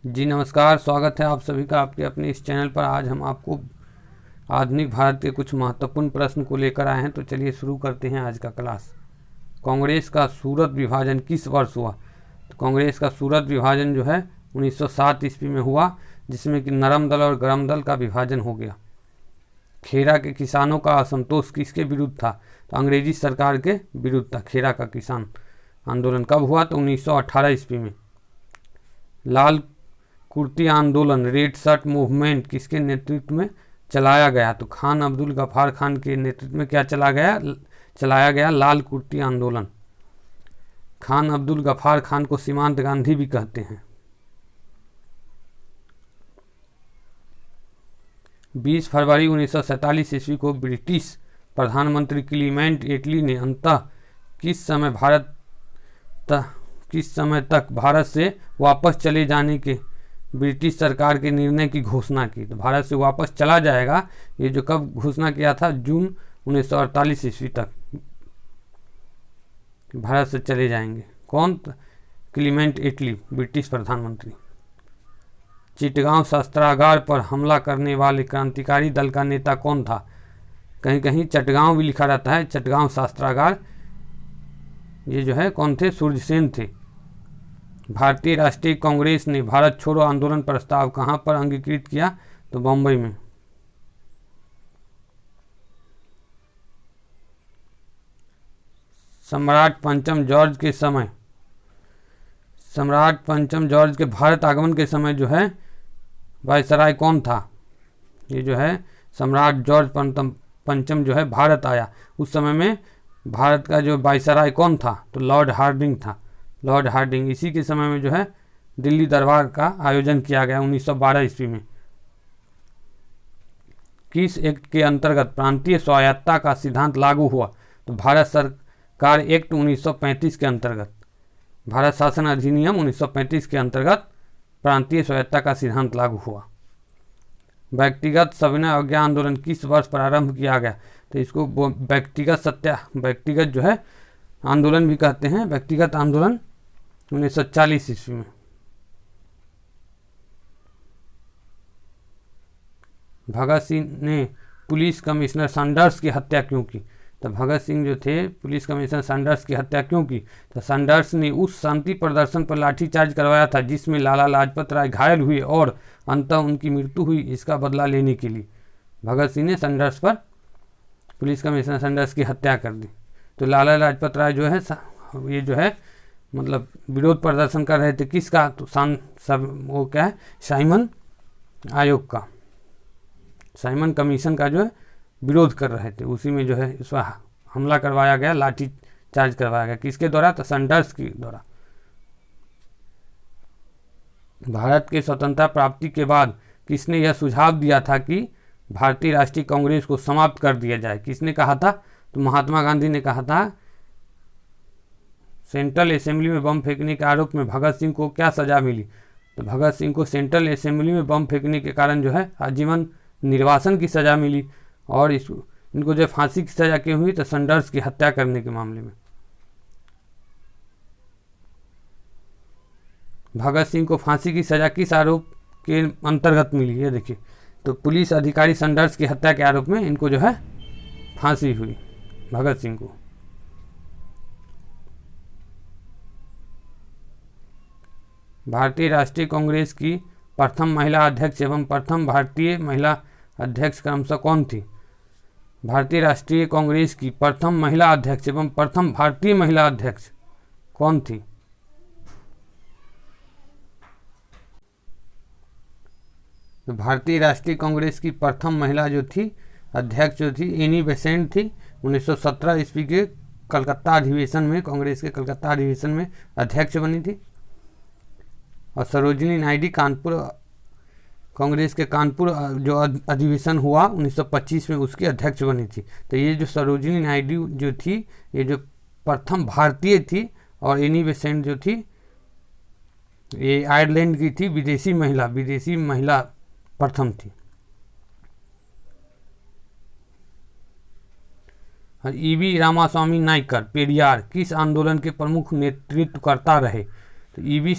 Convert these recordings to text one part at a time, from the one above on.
जी नमस्कार, स्वागत है आप सभी का आपके अपने इस चैनल पर। आज हम आपको आधुनिक भारत के कुछ महत्वपूर्ण प्रश्न को लेकर आए हैं। तो चलिए शुरू करते हैं आज का क्लास। कांग्रेस का सूरत विभाजन किस वर्ष हुआ? तो कांग्रेस का सूरत विभाजन जो है 1907 ईस्वी में हुआ, जिसमें कि नरम दल और गरम दल का विभाजन हो गया। खेरा के किसानों का असंतोष किसके विरुद्ध था? तो अंग्रेजी सरकार के विरुद्ध था। खेरा का किसान आंदोलन कब हुआ? तो 1918 ईस्वी में। लाल कुर्ती आंदोलन रेड शर्ट मूवमेंट किसके नेतृत्व में चलाया गया? तो खान अब्दुल गफ्फार खान के नेतृत्व में क्या चलाया गया लाल कुर्ती आंदोलन। खान अब्दुल गफ्फार खान को सीमांत गांधी भी कहते हैं। 20 फरवरी 1947 ईस्वी को ब्रिटिश प्रधानमंत्री क्लीमेंट एटली ने अंततः किस समय तक भारत से वापस चले जाने के ब्रिटिश सरकार के निर्णय की घोषणा की? तो भारत से वापस चला जाएगा, ये जो कब घोषणा किया था? जून 1948 ईस्वी तक भारत से चले जाएंगे। कौन? क्लीमेंट एटली, ब्रिटिश प्रधानमंत्री। चिटगांव शस्त्रागार पर हमला करने वाले क्रांतिकारी दल का नेता कौन था? कहीं कहीं चटगांव भी लिखा रहता है, चटगांव शस्त्रागार। ये जो है कौन थे? सूर्यसेन थे। भारतीय राष्ट्रीय कांग्रेस ने भारत छोड़ो आंदोलन प्रस्ताव कहां पर अंगीकृत किया? तो बम्बई में। सम्राट पंचम जॉर्ज के भारत आगमन के समय जो है वायसराय कौन था? ये जो है सम्राट जॉर्ज पंचम जो है भारत आया, उस समय में भारत का जो वायसराय कौन था? तो लॉर्ड हार्डिंग था। Lord Hardinge. इसी के समय में जो है दिल्ली दरबार का आयोजन किया गया 1912 ईस्वी में। किस एक्ट के अंतर्गत प्रांतीय स्वायत्तता का सिद्धांत लागू हुआ? तो भारत सरकार एक्ट 1935 के अंतर्गत, भारत शासन अधिनियम 1935 के अंतर्गत प्रांतीय स्वायत्तता का सिद्धांत लागू हुआ। व्यक्तिगत सविनय अवज्ञा आंदोलन किस वर्ष प्रारंभ किया गया? तो इसको व्यक्तिगत जो है आंदोलन भी कहते हैं। व्यक्तिगत आंदोलन 1940 ईस्वी में। भगत सिंह ने पुलिस कमिश्नर सैंडर्स की हत्या क्यों की? तो भगत सिंह जो थे पुलिस कमिश्नर सैंडर्स की हत्या क्यों की? तो सैंडर्स ने उस शांति प्रदर्शन पर लाठीचार्ज करवाया था जिसमें लाला लाजपत राय घायल हुए और अंततः उनकी मृत्यु हुई। इसका बदला लेने के लिए भगत सिंह ने सैंडर्स पर, पुलिस कमिश्नर सैंडर्स की हत्या कर दी। तो लाला लाजपत राय जो है ये जो है मतलब विरोध प्रदर्शन कर रहे थे किसका? तो वो क्या है? साइमन आयोग का, साइमन कमीशन का जो है विरोध कर रहे थे। उसी में जो है इस पर हमला करवाया गया, लाठी चार्ज करवाया गया। किसके द्वारा? तो सैंडर्स के द्वारा। भारत के स्वतंत्रता प्राप्ति के बाद किसने यह सुझाव दिया था कि भारतीय राष्ट्रीय कांग्रेस को समाप्त कर दिया जाए? किसने कहा था? तो महात्मा गांधी ने कहा था। सेंट्रल असेंबली में बम फेंकने के आरोप में भगत सिंह को क्या सजा मिली? तो भगत सिंह को सेंट्रल असेंबली में बम फेंकने के कारण जो है आजीवन निर्वासन की सजा मिली। और इनको जो फांसी की सजा क्यों हुई? तो सैंडर्स की हत्या करने के मामले में। भगत सिंह को फांसी की सजा किस आरोप के अंतर्गत मिली? ये देखिए, तो पुलिस अधिकारी सैंडर्स की हत्या के आरोप में इनको जो है फांसी हुई, भगत सिंह को। भारतीय राष्ट्रीय कांग्रेस की प्रथम महिला अध्यक्ष एवं प्रथम भारतीय महिला अध्यक्ष क्रमशः कौन थी? भारतीय राष्ट्रीय कांग्रेस की प्रथम महिला अध्यक्ष एवं प्रथम भारतीय महिला अध्यक्ष कौन थी? तो भारतीय राष्ट्रीय कांग्रेस की प्रथम महिला जो थी अध्यक्ष जो थी एनी बेसेंट थी। 1917 ईस्वी के कलकत्ता अधिवेशन में, कांग्रेस के कलकत्ता अधिवेशन में अध्यक्ष बनी थी। और सरोजिनी नायडू कांग्रेस के कानपुर जो अधिवेशन हुआ 1925 में, उसकी अध्यक्ष बनी थी। तो ये जो सरोजिनी नायडू जो थी ये जो प्रथम भारतीय थी, और एनी बेसेंट जो थी ये आयरलैंड की थी, विदेशी महिला प्रथम थी। ईवी रामास्वामी नायकर पेरियार किस आंदोलन के प्रमुख नेतृत्वकर्ता रहे? तो ईवी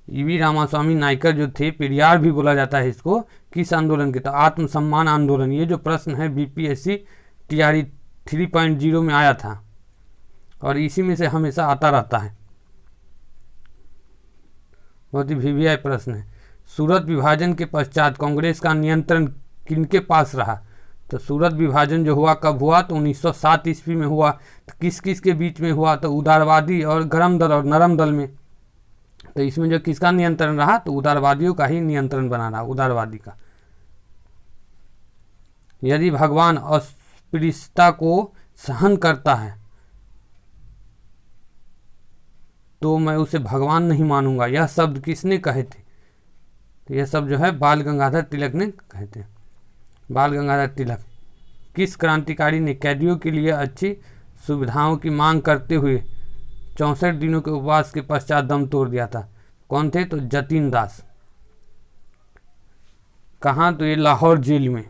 ईवी रामास्वामी नायकर जो थे, पेरियार भी बोला जाता है इसको, किस आंदोलन के? तो आत्मसम्मान आंदोलन। ये जो प्रश्न है बीपीएससी टीआरई 3.0 में आया था और इसी में से हमेशा आता रहता है, बहुत ही वीवीआई प्रश्न है। सूरत विभाजन के पश्चात कांग्रेस का नियंत्रण किनके पास रहा? तो सूरत विभाजन जो हुआ कब हुआ? तो 1907 ईस्वी में हुआ। तो किस किस के बीच में हुआ? तो उदारवादी और गर्म दल और नरम दल में। तो इसमें जो किसका नियंत्रण रहा? तो उदारवादियों का ही नियंत्रण बना रहा, उदारवादी का। यदि भगवान अस्पृश्यता को सहन करता है तो मैं उसे भगवान नहीं मानूंगा, यह शब्द किसने कहे थे? तो यह शब्द जो है बाल गंगाधर तिलक ने कहे थे। बाल गंगाधर तिलक। किस क्रांतिकारी ने कैदियों के लिए अच्छी सुविधाओं की मांग करते हुए 64 दिनों के उपवास के पश्चात दम तोड़ दिया था? कौन थे? तो जतीन दास। कहाँ? तो ये लाहौर जेल में।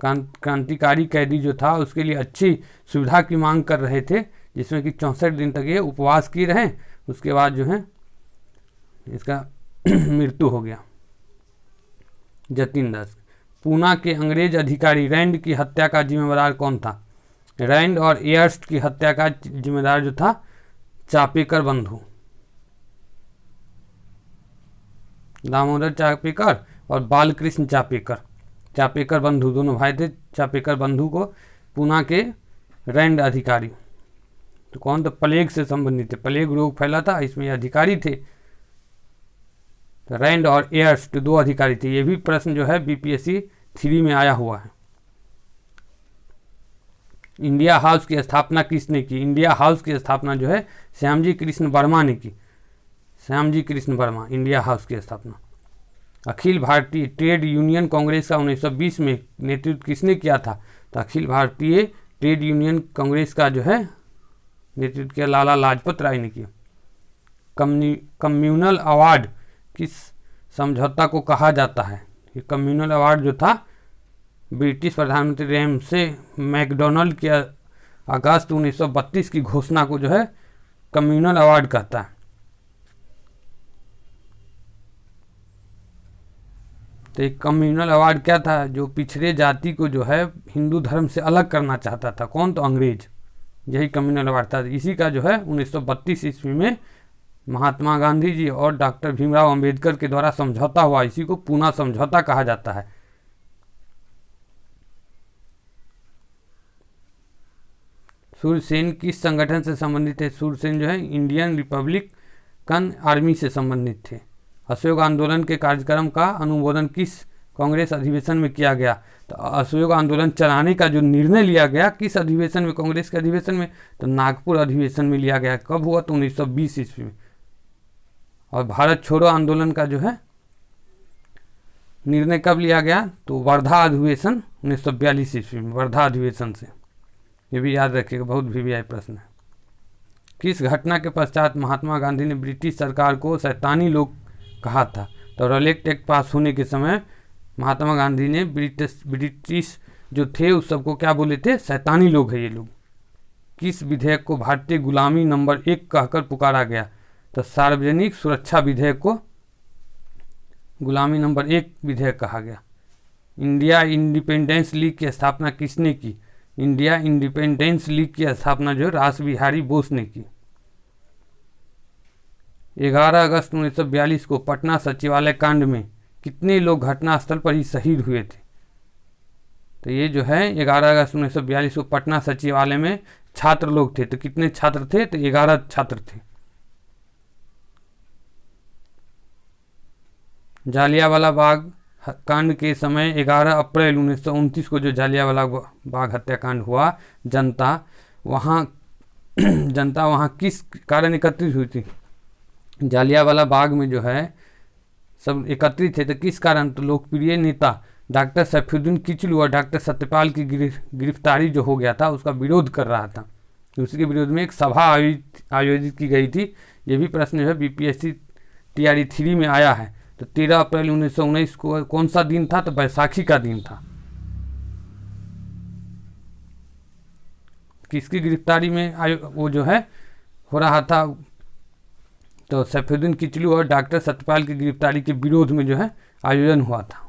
क्रांतिकारी कैदी जो था उसके लिए अच्छी सुविधा की मांग कर रहे थे, जिसमें कि 64 दिन तक ये उपवास किए रहे। उसके बाद जो है इसका मृत्यु हो गया, जतीन दास। पूना के अंग्रेज अधिकारी रैंड की हत्या का जिम्मेदार कौन था? रैंड और एयर्स्ट की हत्या का जिम्मेदार जो था चापेकर बंधु, दामोदर चापेकर और बालकृष्ण चापेकर। चापेकर बंधु दोनों भाई थे। चापेकर बंधु को पूना के रैंड अधिकारी, तो कौन? तो प्लेग से संबंधित थे, प्लेग रोग फैला था, इसमें अधिकारी थे। तो रैंड और एयर्स्ट दो अधिकारी थे। ये भी प्रश्न जो है बीपीएससी 3 में आया हुआ है। इंडिया हाउस की स्थापना किसने की? इंडिया हाउस की स्थापना जो है श्यामजी कृष्ण वर्मा ने की। श्यामजी कृष्ण वर्मा, इंडिया हाउस की स्थापना। अखिल भारतीय ट्रेड यूनियन कांग्रेस का 1920 में नेतृत्व किसने किया था? तो अखिल भारतीय ट्रेड यूनियन कांग्रेस का जो है नेतृत्व किया लाला लाजपत राय ने किया। कम्युनल अवार्ड किस समझौता को कहा जाता है? ये कम्युनल अवार्ड जो था ब्रिटिश प्रधानमंत्री रैमसे मैकडोनल्ड के अगस्त 1932 की घोषणा को जो है कम्युनल अवार्ड कहता है। तो एक कम्युनल अवार्ड क्या था? जो पिछड़े जाति को जो है हिंदू धर्म से अलग करना चाहता था। कौन? तो अंग्रेज। यही कम्युनल अवार्ड था। इसी का जो है 1932 ईस्वी में महात्मा गांधी जी और डॉक्टर भीमराव अंबेडकर के द्वारा समझौता हुआ। इसी को पूना समझौता कहा जाता है। सूर्यसेन किस संगठन से संबंधित है? सूर्यसेन जो है इंडियन रिपब्लिकन आर्मी से संबंधित थे। असहयोग आंदोलन के कार्यक्रम का अनुमोदन किस कांग्रेस अधिवेशन में किया गया? तो असहयोग आंदोलन चलाने का जो निर्णय लिया गया किस अधिवेशन में? कांग्रेस के अधिवेशन में। तो नागपुर अधिवेशन में लिया गया। कब हुआ? तो 1920 ईस्वी में। और भारत छोड़ो आंदोलन का जो है निर्णय कब लिया गया? तो वर्धा अधिवेशन 1942 ईस्वी में, वर्धा अधिवेशन से। ये भी याद रखिएगा, बहुत वीवीआई प्रश्न है। किस घटना के पश्चात महात्मा गांधी ने ब्रिटिश सरकार को शैतानी लोग कहा था? तो रॉलेट एक्ट पास होने के समय महात्मा गांधी ने ब्रिटिश जो थे उस सबको क्या बोले थे? शैतानी लोग है ये लोग। किस विधेयक को भारतीय गुलामी नंबर 1 कहकर पुकारा गया? तो सार्वजनिक सुरक्षा विधेयक को गुलामी नंबर 1 विधेयक कहा गया। इंडिया इंडिपेंडेंस लीग की स्थापना किसने की? इंडिया इंडिपेंडेंस लीग की स्थापना जो रास बिहारी बोस ने की। 11 अगस्त 1942 को पटना सचिवालय कांड में कितने लोग घटनास्थल पर ही शहीद हुए थे? तो ये जो है 11 अगस्त 1942 को पटना सचिवालय में छात्र लोग थे। तो कितने छात्र थे? तो 11 छात्र थे। जालियांवाला बाग कांड के समय 11 अप्रैल 1929 को जो जालियांवाला बाग हत्याकांड हुआ, जनता वहाँ किस कारण एकत्रित हुई थी? जालियांवाला बाग में जो है सब एकत्रित थे। तो किस कारण? तो लोकप्रिय नेता डॉक्टर सैफुद्दीन किचलू और डॉक्टर सत्यपाल की गिरफ्तारी जो हो गया था उसका विरोध कर रहा था। तो उसके विरोध में एक सभा आयोजित की गई थी। ये भी प्रश्न जो है बीपीएससी टीआरई 3 में आया है। तो 13 अप्रैल 1919 को कौन सा दिन था? तो बैसाखी का दिन था। किसकी गिरफ्तारी में वो जो है हो रहा था? तो सैफुद्दीन किचलू और डॉक्टर सत्यपाल की गिरफ्तारी के विरोध में जो है आयोजन हुआ था।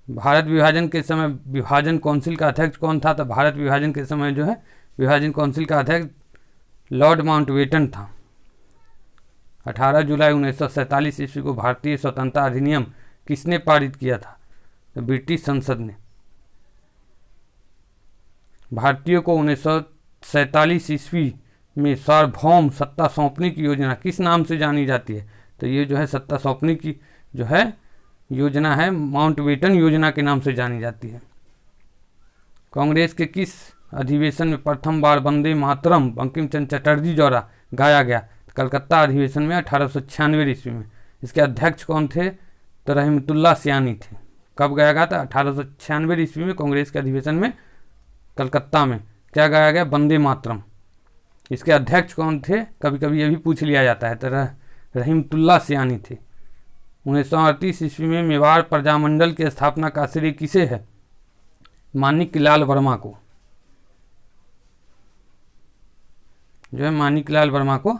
भारत विभाजन के समय विभाजन काउंसिल का अध्यक्ष कौन था? तो भारत विभाजन के समय जो है विभाजन काउंसिल का अध्यक्ष लॉर्ड माउंटबेटन था। 18 जुलाई 1947 ईस्वी को भारतीय स्वतंत्रता अधिनियम किसने पारित किया था? तो ब्रिटिश संसद ने। भारतीयों को 1947 ईस्वी में सार्वभौम सत्ता सौंपने की योजना किस नाम से जानी जाती है? तो ये जो है सत्ता सौंपने की जो है योजना है माउंटबेटन योजना के नाम से जानी जाती है। कांग्रेस के किस अधिवेशन में प्रथम बार वंदे मातरम बंकिम चंद्र चटर्जी द्वारा गाया गया? कलकत्ता अधिवेशन में 1896 ईस्वी में। इसके अध्यक्ष कौन थे? तो रहमतुल्लाह सियानी थे। कब गाया गया था? 1896 ईस्वी में कांग्रेस के अधिवेशन में कलकत्ता में क्या गाया गया? वंदे मातरम। इसके अध्यक्ष कौन थे? कभी कभी ये भी पूछ लिया जाता है। तो रहमतुल्लाह सियानी थे। 1938 ईस्वी में मेवाड़ प्रजामंडल की स्थापना का श्रेय किसे है? माणिक्यलाल वर्मा को, जो है माणिक्यलाल वर्मा को।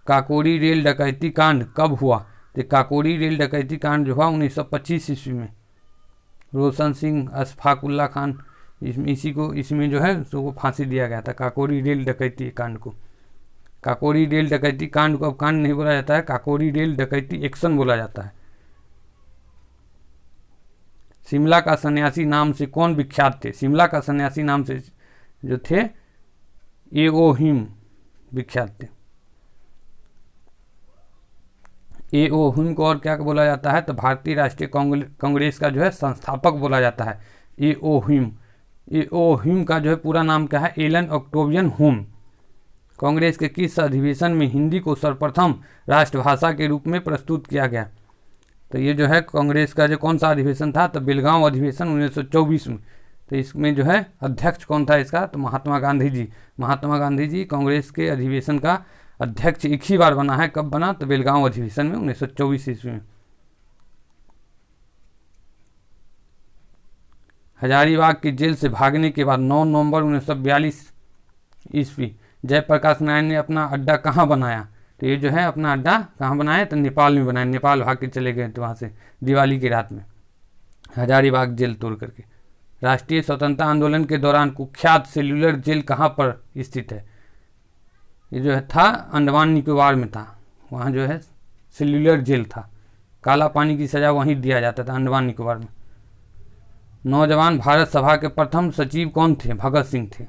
काकोरी रेल डकैती कांड कब हुआ? तो काकोरी रेल डकैती कांड जो हुआ 1925 ईस्वी में। रोशन सिंह, अशफाकुल्ला खान, इसमें जो है उसको फांसी दिया गया था काकोरी रेल डकैती कांड को। काकोरी रेल डकैती कांड को अब कांड नहीं बोला जाता है, काकोरी रेल डकैती एक्शन बोला जाता है। शिमला का सन्यासी नाम से कौन विख्यात थे? शिमला का सन्यासी नाम से जो थे ए.ओ. हिम विख्यात थे। ए.ओ. हिम को और क्या बोला जाता है? तो भारतीय राष्ट्रीय कांग्रेस का जो है संस्थापक बोला जाता है ए.ओ. हिम। ए.ओ. हिम का जो है पूरा नाम क्या है? एलन ऑक्टेवियन हुम। कांग्रेस के किस अधिवेशन में हिंदी को सर्वप्रथम राष्ट्रभाषा के रूप में प्रस्तुत किया गया? तो ये जो है कांग्रेस का जो कौन सा अधिवेशन था? तो बेलगांव अधिवेशन 1924 में। तो इसमें जो है अध्यक्ष कौन था इसका? तो महात्मा गांधी जी। महात्मा गांधी जी कांग्रेस के अधिवेशन का अध्यक्ष एक ही बार बना है। कब बना? तो बेलगांव अधिवेशन में 1924 ईस्वी में। हजारीबाग की जेल से भागने के बाद 9 नवंबर 1942 ईस्वी जयप्रकाश नारायण ने अपना अड्डा कहाँ बनाया? तो ये जो है अपना अड्डा कहाँ बनाया? तो नेपाल में बनाया। नेपाल भाग के चले गए थे वहाँ से दिवाली की रात में, हजारीबाग जेल तोड़ करके। राष्ट्रीय स्वतंत्रता आंदोलन के दौरान कुख्यात सेल्युलर जेल कहाँ पर स्थित है? ये जो है था अंडमान निकोबार में था। वहाँ जो है सेल्युलर जेल था। काला पानी की सज़ा वहीं दिया जाता था अंडमान निकोबार में। नौजवान भारत सभा के प्रथम सचिव कौन थे? भगत सिंह थे।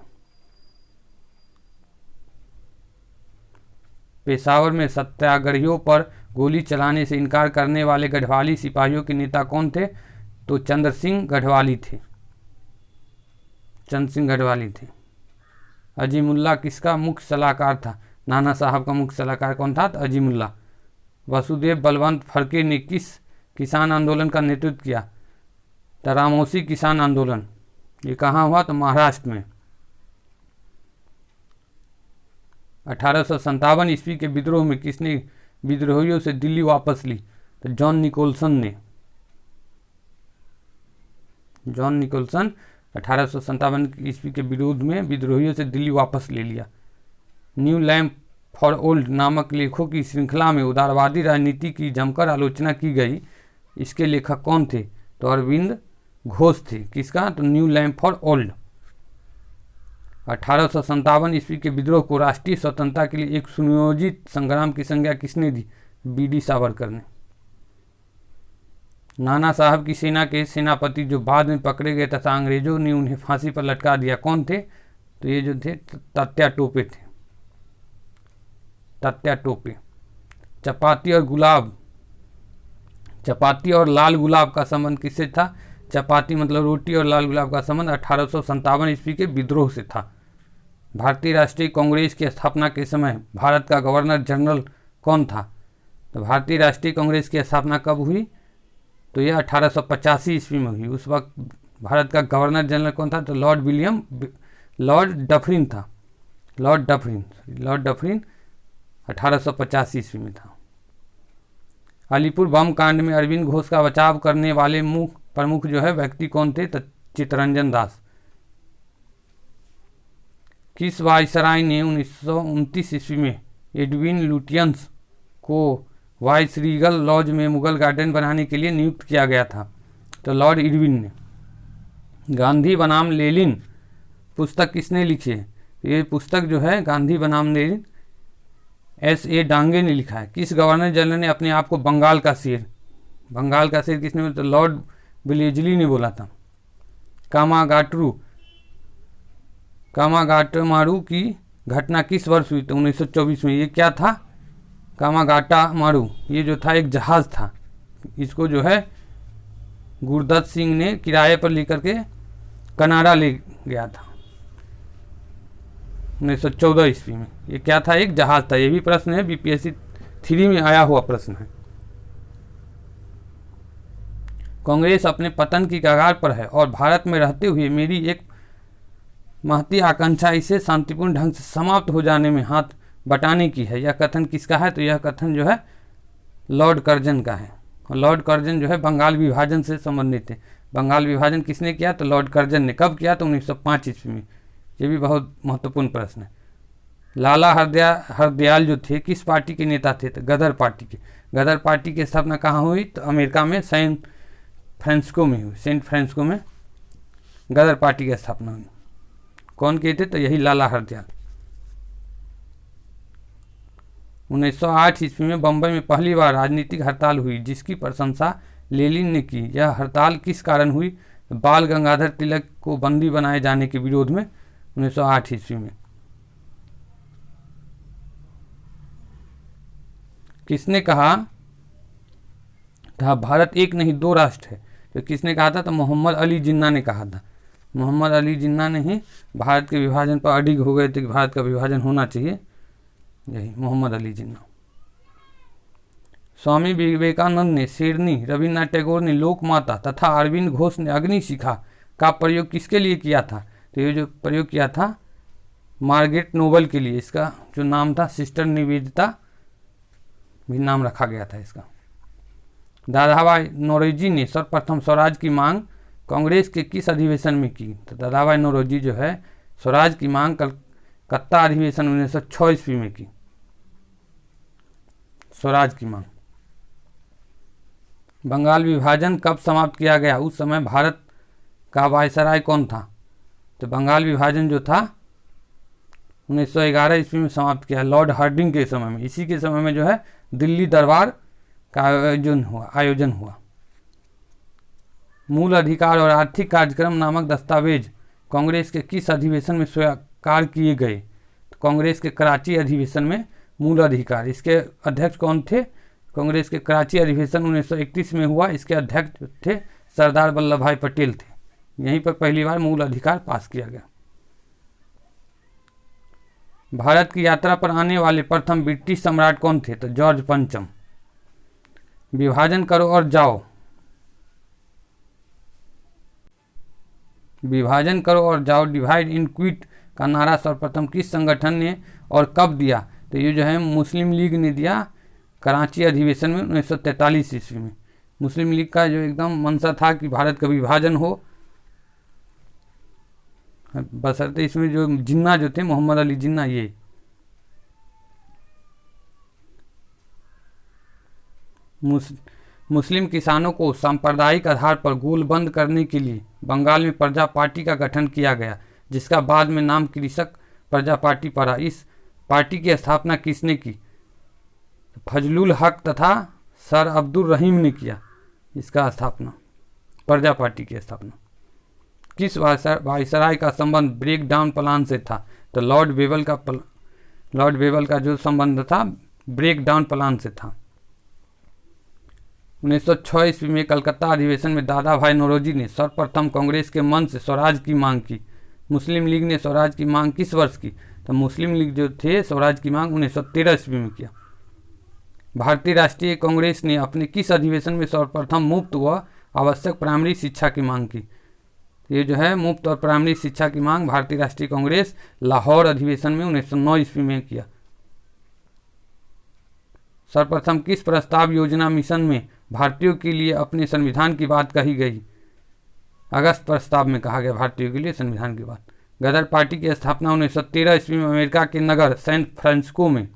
पेशावर में सत्याग्रहियों पर गोली चलाने से इनकार करने वाले गढ़वाली सिपाहियों के नेता कौन थे? तो चंद्र सिंह गढ़वाली थे। चंद्र सिंह गढ़वाली थे। अजीमुल्ला किसका मुख्य सलाहकार था? नाना साहब का मुख्य सलाहकार कौन था? तो अजीमुल्ला। वसुदेव बलवंत फड़के ने किस किसान आंदोलन का नेतृत्व किया? तो रामोसी किसान आंदोलन। ये कहाँ हुआ? तो महाराष्ट्र में। 1857 ईस्वी के विद्रोह में किसने विद्रोहियों से दिल्ली वापस ली? तो जॉन निकोलसन ने। जॉन निकोलसन 1857 ईस्वी के विरोध में विद्रोहियों से दिल्ली वापस ले लिया। न्यू लैंप फॉर ओल्ड नामक लेखों की श्रृंखला में उदारवादी राजनीति की जमकर आलोचना की गई। इसके लेखक कौन थे? तो अरविंद घोष थे। किसका? तो न्यू लैंप फॉर ओल्ड। 1857 ईस्वी के विद्रोह को राष्ट्रीय स्वतंत्रता के लिए एक सुनियोजित संग्राम की संज्ञा किसने दी? बी.डी. सावरकर ने। नाना साहब की सेना के सेनापति जो बाद में पकड़े गए तथा अंग्रेजों ने उन्हें फांसी पर लटका दिया, कौन थे? तो ये जो थे तात्या टोपे थे। तात्या टोपे। चपाती और लाल गुलाब का संबंध किससे था? चपाती मतलब रोटी और लाल गुलाब का संबंध 1857 ईस्वी के विद्रोह से था। भारतीय राष्ट्रीय कांग्रेस की स्थापना के समय भारत का गवर्नर जनरल कौन था? तो भारतीय राष्ट्रीय कांग्रेस की स्थापना कब हुई? तो यह 1885 ईस्वी में हुई। उस वक्त भारत का गवर्नर जनरल कौन था? तो लॉर्ड डफरिन था। लॉर्ड डफरिन 1885 ईस्वी में था। अलीपुर बम कांड में अरविंद घोष का बचाव करने वाले प्रमुख जो है व्यक्ति कौन थे? तो चित्तरंजन दास। किस वायसराय ने 1929 ईस्वी में एडविन लुटियंस को वाइसरीगल लॉज में मुगल गार्डन बनाने के लिए नियुक्त किया गया था? तो लॉर्ड इरविन ने। गांधी बनाम लेनिन पुस्तक किसने लिखी है? ये पुस्तक जो है गांधी बनाम लेनिन S.A. डांगे ने लिखा है। किस गवर्नर जनरल ने अपने आप को बंगाल का शेर किसने बोला? तो लॉर्ड विलेजली ने बोला था। कामागाटामारू की घटना किस वर्ष हुई? तो 1924 में। ये क्या था? कामागाटामारू ये जो था एक जहाज था। इसको जो है गुरदत्त सिंह ने किराए पर लेकर के कनाडा ले गया था 1914 ईस्वी में। ये क्या था? एक जहाज था। ये भी प्रश्न है, BPSC 3 में आया हुआ प्रश्न है। कांग्रेस अपने पतन की कगार पर है और भारत में रहते हुए मेरी एक महती आकांक्षा इसे शांतिपूर्ण ढंग से समाप्त हो जाने में हाथ बटाने की है। यह कथन किसका है? तो यह कथन जो है लॉर्ड कर्जन का है। और लॉर्ड कर्जन जो है बंगाल विभाजन से संबंधित है। बंगाल विभाजन किसने किया? तो लॉर्ड कर्जन ने। कब किया? तो 1905 ईस्वी में। ये भी बहुत महत्वपूर्ण प्रश्न है। लाला हरदयाल जो थे किस पार्टी के नेता थे? तो गदर पार्टी के। गदर पार्टी की स्थापना कहाँ हुई? तो अमेरिका में सेंट फ्रांसिस्को में हुई। सेंट फ्रांसिस्को में गदर पार्टी की स्थापना हुई। कौन किए थे? तो यही लाला हरदयाल। 1908 ईस्वी में बंबई में पहली बार राजनीतिक हड़ताल हुई जिसकी प्रशंसा लेनिन ने की। यह हड़ताल किस कारण हुई? बाल गंगाधर तिलक को बंदी बनाए जाने के विरोध में 1908 ईस्वी में। किसने कहा था भारत एक नहीं दो राष्ट्र है? तो किसने कहा था? तो मोहम्मद अली जिन्ना ने कहा था। मोहम्मद अली जिन्ना ने ही भारत के विभाजन पर अडिग हो गए थे कि भारत का विभाजन होना चाहिए। यही मोहम्मद अली जिन्ना। स्वामी विवेकानंद ने शेरनी, रविन्द्रनाथ टैगोर ने लोकमाता तथा अरविंद घोष ने अग्निशिखा का प्रयोग किसके लिए किया था? तो ये जो प्रयोग किया था मार्गरेट नोबल के लिए। इसका जो नाम था सिस्टर निवेदिता भी नाम रखा गया था इसका। दादाभाई नौरोजी ने सर्वप्रथम स्वराज की मांग कांग्रेस के किस अधिवेशन में की? तो दादाभाई नौरोजी जो है स्वराज की मांग कलकत्ता अधिवेशन 1906 ईस्वी में की। स्वराज की मांग। बंगाल विभाजन कब समाप्त किया गया? उस समय भारत का वायसराय कौन था? तो बंगाल विभाजन जो था 1911 ईस्वी में समाप्त किया लॉर्ड हार्डिंग के समय में। इसी के समय में जो है दिल्ली दरबार का आयोजन हुआ। मूल अधिकार और आर्थिक कार्यक्रम नामक दस्तावेज कांग्रेस के किस अधिवेशन में स्वीकार किए गए? तो कांग्रेस के कराची अधिवेशन में मूल अधिकार। इसके अध्यक्ष कौन थे? कांग्रेस के कराची अधिवेशन 1931 में हुआ। इसके अध्यक्ष थे सरदार वल्लभ भाई पटेल थे। यहीं पर पहली बार मूल अधिकार पास किया गया। भारत की यात्रा पर आने वाले प्रथम ब्रिटिश सम्राट कौन थे? तो जॉर्ज पंचम। विभाजन करो और जाओ। विभाजन करो और जाओ, डिवाइड एंड क्विट का नारा सर्वप्रथम किस संगठन ने और कब दिया? तो ये जो है मुस्लिम लीग ने दिया कराची अधिवेशन में 1943 ईस्वी में। मुस्लिम लीग का जो एकदम मंशा था कि भारत का विभाजन हो, बशर्ते इसमें जो जिन्ना जो थे मोहम्मद अली जिन्ना ये मुस्लिम किसानों को सांप्रदायिक आधार पर गोलबंद करने के लिए बंगाल में प्रजा पार्टी का गठन किया गया जिसका बाद में नाम कृषक प्रजा पार्टी पड़ा। इस पार्टी की स्थापना किसने की? फजलुल हक तथा सर अब्दुल रहीम ने किया इसका स्थापना, प्रजा पार्टी की स्थापना। किस वायसराय का संबंध ब्रेक डाउन प्लान से था? तो लॉर्ड वेबल का जो संबंध था ब्रेक डाउन प्लान से था। 1906 ईस्वी में कलकत्ता अधिवेशन में दादा भाई नौरोजी ने सर्वप्रथम कांग्रेस के मन से स्वराज की मांग की। मुस्लिम लीग ने स्वराज की मांग किस वर्ष की? तो मुस्लिम लीग जो थे स्वराज की मांग 1913 ईस्वी में किया। भारतीय राष्ट्रीय कांग्रेस ने अपने किस अधिवेशन में सर्वप्रथम मुफ्त व आवश्यक प्राइमरी शिक्षा की मांग की? ये जो है मुफ्त और प्राइमरी शिक्षा की मांग भारतीय राष्ट्रीय कांग्रेस लाहौर अधिवेशन में 1909 ईस्वी में किया। सर्वप्रथम किस प्रस्ताव योजना मिशन में भारतीयों के लिए अपने संविधान की बात कही गई? अगस्त प्रस्ताव में कहा गया भारतीयों के लिए संविधान की बात। गदर पार्टी की स्थापना 1913 ईस्वी में अमेरिका के नगर सैन फ्रांसिस्को में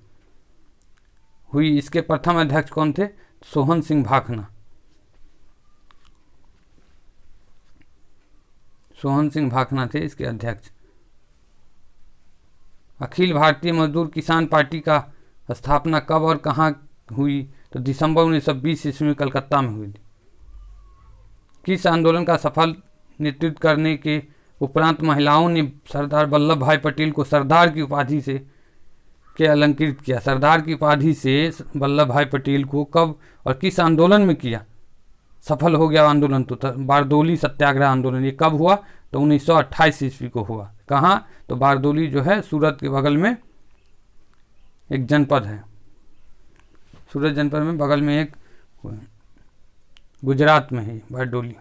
हुई। इसके प्रथम अध्यक्ष कौन थे? सोहन सिंह भाखना। सोहन सिंह भाखना थे इसके अध्यक्ष। अखिल भारतीय मजदूर किसान पार्टी का स्थापना कब और कहाँ हुई? तो दिसंबर 1920 ईस्वी में कलकत्ता में हुई थी। किस आंदोलन का सफल नेतृत्व करने के उपरांत महिलाओं ने सरदार वल्लभ भाई पटेल को सरदार की उपाधि से के अलंकृत किया? सरदार की उपाधि से वल्लभ भाई पटेल को कब और किस आंदोलन में किया? सफल हो गया आंदोलन तो बारदोली सत्याग्रह आंदोलन। ये कब हुआ? तो 1928 ईस्वी को हुआ। कहाँ? तो बारदोली जो है सूरत के बगल में एक जनपद है, सूरत जनपद में बगल में एक गुजरात में है बारदोली।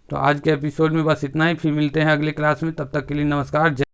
तो आज के एपिसोड में बस इतना ही, फिर मिलते हैं अगले क्लास में। तब तक के लिए नमस्कार।